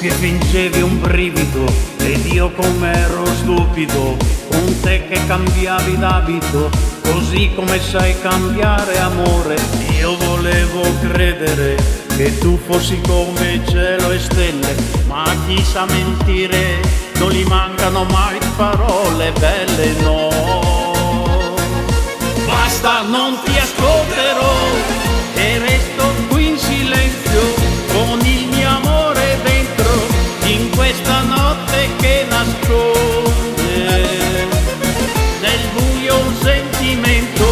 che fingevi un brivido ed io com'ero stupido, con te che cambiavi d'abito, così come sai cambiare amore. Io volevo credere che tu fossi come cielo e stelle, ma a chi sa mentire non gli mancano mai parole belle, no. Basta, non ti ascolterò e resto qui in silenzio con il mio amore dentro in questa notte che nasconde nel buio un sentimento,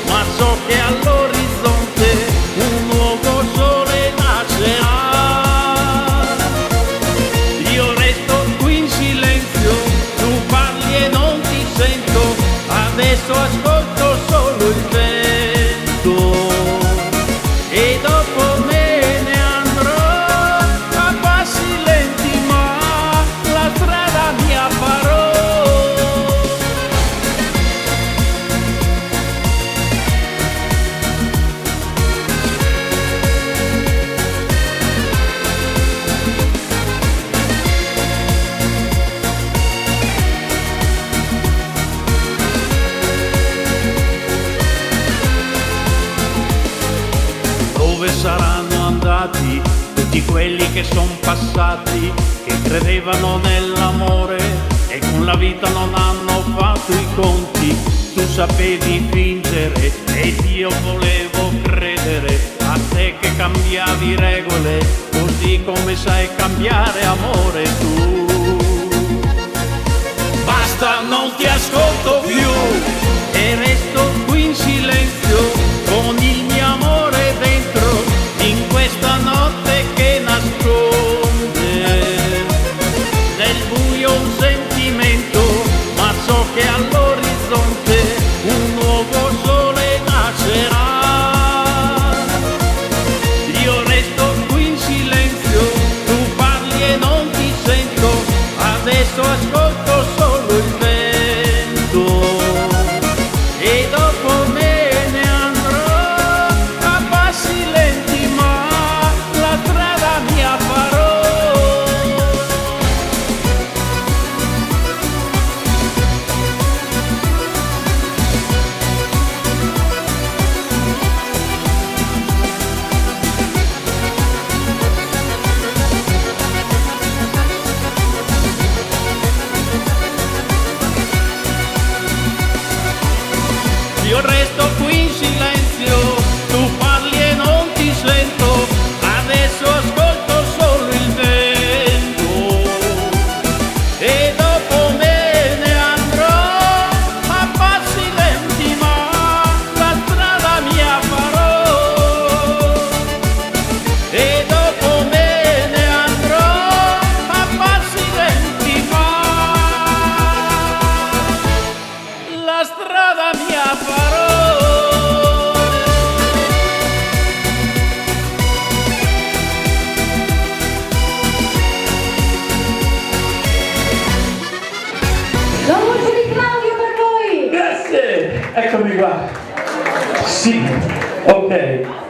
ma so che all'orizzonte un nuovo sole nascerà. Io resto qui in silenzio, tu parli e non ti sento, adesso ascolto solo il vento e dopo me ne andrò a passi lenti, ma la strada mia farò. Dove saranno andati tutti quelli che son passati, che credevano nell'amore e con la vita non hanno fatto i conti? Tu sapevi fingere ed io volevo credere a te che cambiavi regole, così come sai cambiare amore tu. Basta, non ti ascolto più e resto qui in silenzio con il mio amore dentro in questa notte che nasconde nel buio un sentimento, ma so che all'orizzonte un nuovo sole nascerà. Io resto qui in silenzio, tu parli e non ti sento, adesso ascolto solo il vento e dopo me ne andrò a passi lenti, ma la strada mia farò. Io resto qui in silenzio, tu parli e non ti sento, adesso ascolto solo il vento e dopo me ne andrò a passi lenti, ma la strada mia farò e dopo me ne andrò a passi lenti, ma la strada mia farò. La voce di Claudio per voi! Grazie, eccomi qua. Sì, ok.